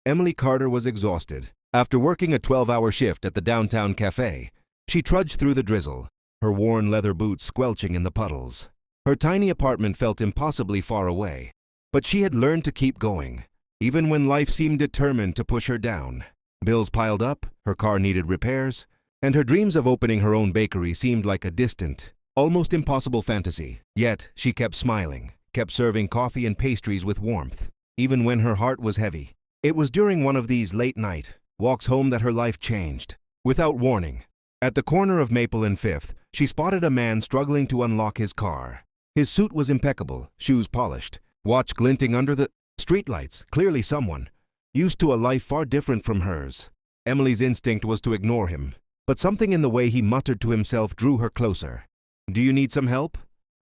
Emily Carter was exhausted. After working a 12-hour shift at the downtown cafe, she trudged through the drizzle, her worn leather boots squelching in the puddles. Her tiny apartment felt impossibly far away, but she had learned to keep going, even when life seemed determined to push her down. Bills piled up, her car needed repairs, and her dreams of opening her own bakery seemed like a distant, almost impossible fantasy. Yet, she kept smiling, kept serving coffee and pastries with warmth, even when her heart was heavy. It was during one of these late-night walks home that her life changed. Without warning, at the corner of Maple and Fifth, she spotted a man struggling to unlock his car. His suit was impeccable, shoes polished, watch glinting under the streetlights, clearly someone used to a life far different from hers. Emily's instinct was to ignore him, but something in the way he muttered to himself drew her closer. "Do you need some help?"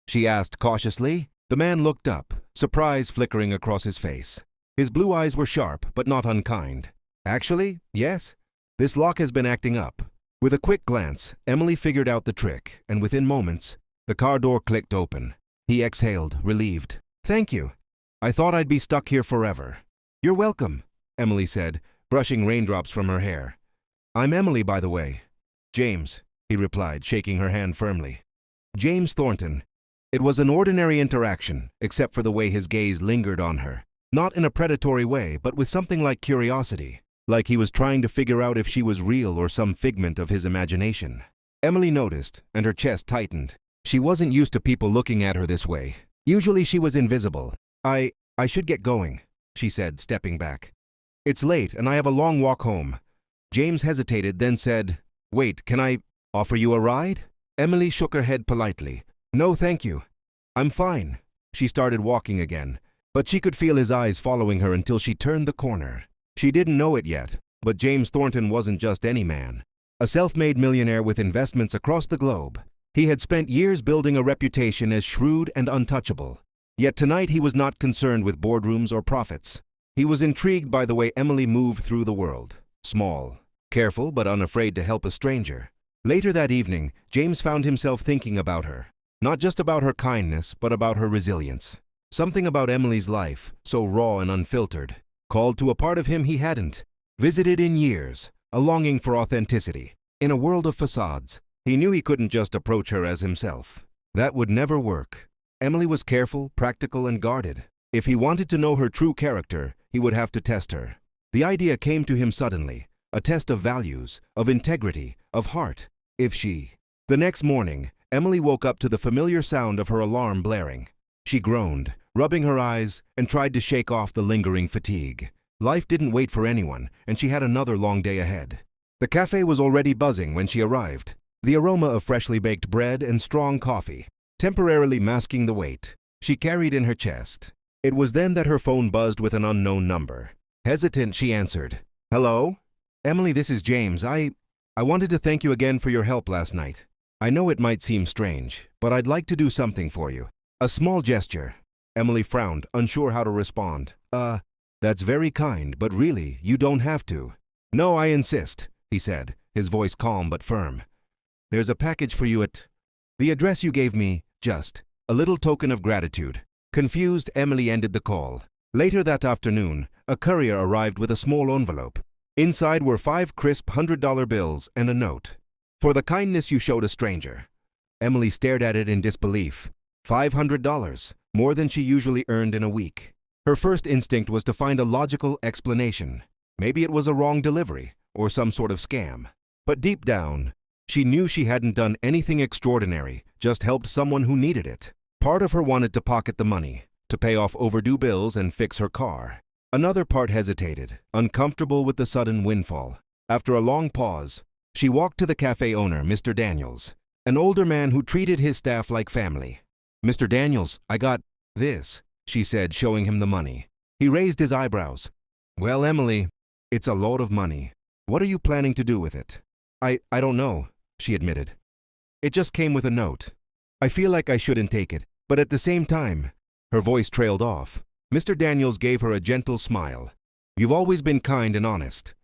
she asked cautiously. The man looked up, surprise flickering across his face. His blue eyes were sharp, but not unkind. "Actually, yes. This lock has been acting up." With a quick glance, Emily figured out the trick, and within moments, the car door clicked open. He exhaled, relieved. "Thank you. I thought I'd be stuck here forever." "You're welcome," Emily said, brushing raindrops from her hair. "I'm Emily, by the way." "James," he replied, shaking her hand firmly. James Thornton. It was an ordinary interaction, except for the way his gaze lingered on her. Not in a predatory way, but with something like curiosity, like he was trying to figure out if she was real or some figment of his imagination. Emily noticed, and her chest tightened. She wasn't used to people looking at her this way. Usually she was invisible. I should get going," she said, stepping back. "It's late, and I have a long walk home." James hesitated, then said, "Wait, can I offer you a ride?" Emily shook her head politely. "No, thank you. I'm fine." She started walking again, but she could feel his eyes following her until she turned the corner. She didn't know it yet, but James Thornton wasn't just any man. A self-made millionaire with investments across the globe. He had spent years building a reputation as shrewd and untouchable. Yet tonight he was not concerned with boardrooms or profits. He was intrigued by the way Emily moved through the world. Small, careful, but unafraid to help a stranger. Later that evening, James found himself thinking about her. Not just about her kindness, but about her resilience. Something about Emily's life, so raw and unfiltered, called to a part of him he hadn't visited in years, a longing for authenticity. In a world of facades, he knew he couldn't just approach her as himself. That would never work. Emily was careful, practical, and guarded. If he wanted to know her true character, he would have to test her. The idea came to him suddenly, a test of values, of integrity, of heart. If she... The next morning, Emily woke up to the familiar sound of her alarm blaring. She groaned, rubbing her eyes, and tried to shake off the lingering fatigue. Life didn't wait for anyone, and she had another long day ahead. The cafe was already buzzing when she arrived. The aroma of freshly baked bread and strong coffee, temporarily masking the weight she carried in her chest. It was then that her phone buzzed with an unknown number. Hesitant, she answered. "Hello? Emily, this is James. I wanted to thank you again for your help last night. I know it might seem strange, but I'd like to do something for you." A small gesture. Emily frowned, unsure how to respond. That's very kind, but really, you don't have to." "No, I insist," he said, his voice calm but firm. "There's a package for you at the address you gave me, just a little token of gratitude." Confused, Emily ended the call. Later that afternoon, a courier arrived with a small envelope. Inside were 5 crisp $100 bills and a note. "For the kindness you showed a stranger." Emily stared at it in disbelief. $500, more than she usually earned in a week. Her first instinct was to find a logical explanation. Maybe it was a wrong delivery, or some sort of scam. But deep down, she knew she hadn't done anything extraordinary, just helped someone who needed it. Part of her wanted to pocket the money, to pay off overdue bills and fix her car. Another part hesitated, uncomfortable with the sudden windfall. After a long pause, she walked to the cafe owner, Mr. Daniels, an older man who treated his staff like family. "Mr. Daniels, I got this," she said, showing him the money. He raised his eyebrows. "Well, Emily, it's a lot of money. What are you planning to do with it?" I don't know," she admitted. "It just came with a note. I feel like I shouldn't take it, but at the same time..." Her voice trailed off. Mr. Daniels gave her a gentle smile. "You've always been kind and honest.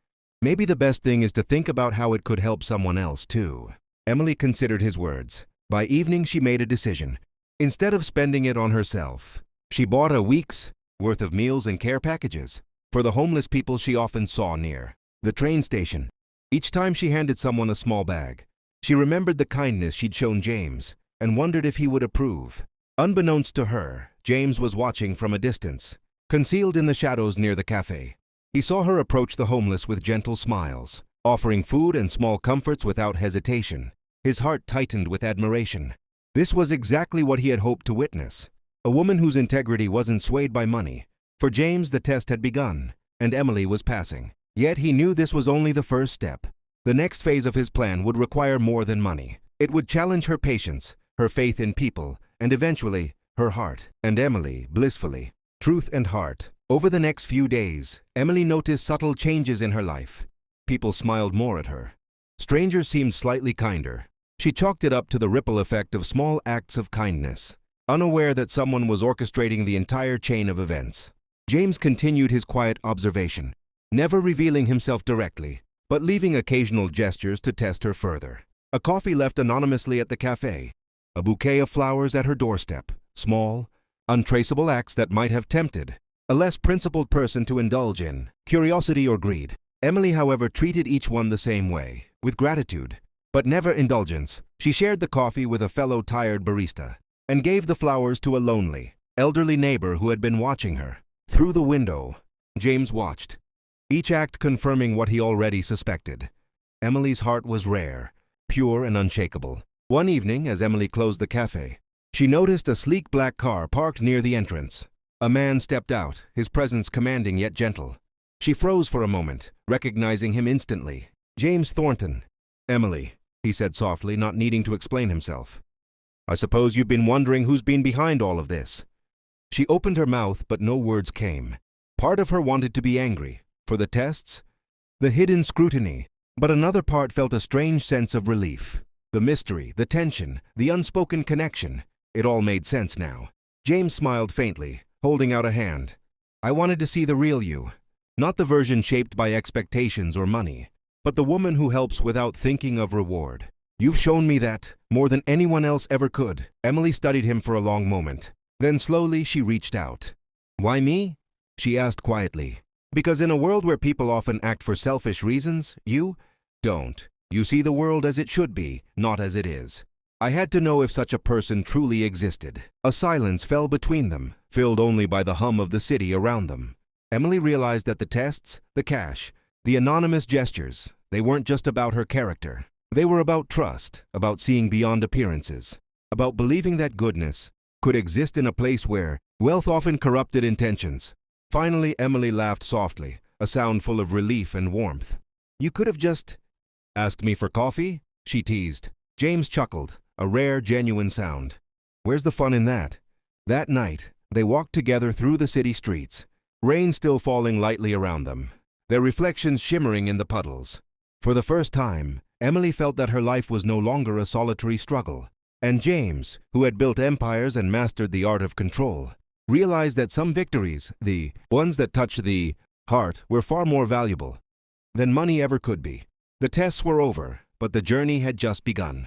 Maybe the best thing is to think about how it could help someone else, too." Emily considered his words. By evening, she made a decision. Instead of spending it on herself, she bought a week's worth of meals and care packages. for the homeless people she often saw near the train station. Each time she handed someone a small bag, she remembered the kindness she'd shown James and wondered if he would approve. Unbeknownst to her, James was watching from a distance, concealed in the shadows near the cafe. He saw her approach the homeless with gentle smiles, offering food and small comforts without hesitation. His heart tightened with admiration. This was exactly what he had hoped to witness. A woman whose integrity wasn't swayed by money. For James, the test had begun, and Emily was passing. Yet he knew this was only the first step. The next phase of his plan would require more than money. It would challenge her patience, her faith in people, and eventually, her heart. And Emily, blissfully, truth and heart. Over the next few days, Emily noticed subtle changes in her life. People smiled more at her. Strangers seemed slightly kinder. She chalked it up to the ripple effect of small acts of kindness, unaware that someone was orchestrating the entire chain of events. James continued his quiet observation, never revealing himself directly, but leaving occasional gestures to test her further. A coffee left anonymously at the cafe, a bouquet of flowers at her doorstep, small, untraceable acts that might have tempted a less principled person to indulge in curiosity or greed. Emily, however, treated each one the same way, with gratitude, but never indulgence. She shared the coffee with a fellow tired barista and gave the flowers to a lonely, elderly neighbor who had been watching her. Through the window, James watched, each act confirming what he already suspected. Emily's heart was rare, pure and unshakable. One evening, as Emily closed the cafe, she noticed a sleek black car parked near the entrance. A man stepped out, his presence commanding yet gentle. She froze for a moment, recognizing him instantly. James Thornton. "Emily," he said softly, not needing to explain himself. "I suppose you've been wondering who's been behind all of this." She opened her mouth, but no words came. Part of her wanted to be angry, for the tests, the hidden scrutiny, but another part felt a strange sense of relief. The mystery, the tension, the unspoken connection, it all made sense now. James smiled faintly, holding out a hand. "I wanted to see the real you. Not the version shaped by expectations or money, but the woman who helps without thinking of reward. You've shown me that, more than anyone else ever could." Emily studied him for a long moment. Then slowly she reached out. "Why me?" she asked quietly. "Because in a world where people often act for selfish reasons, you don't. You see the world as it should be, not as it is. I had to know if such a person truly existed." A silence fell between them, filled only by the hum of the city around them. Emily realized that the tests, the cash, the anonymous gestures, they weren't just about her character. They were about trust, about seeing beyond appearances, about believing that goodness could exist in a place where wealth often corrupted intentions. Finally, Emily laughed softly, a sound full of relief and warmth. "You could have just asked me for coffee?" she teased. James chuckled, a rare, genuine sound. "Where's the fun in that?" That night, they walked together through the city streets, rain still falling lightly around them, their reflections shimmering in the puddles. For the first time, Emily felt that her life was no longer a solitary struggle. And James, who had built empires and mastered the art of control, realized that some victories, the ones that touched the heart, were far more valuable than money ever could be. The tests were over, but the journey had just begun.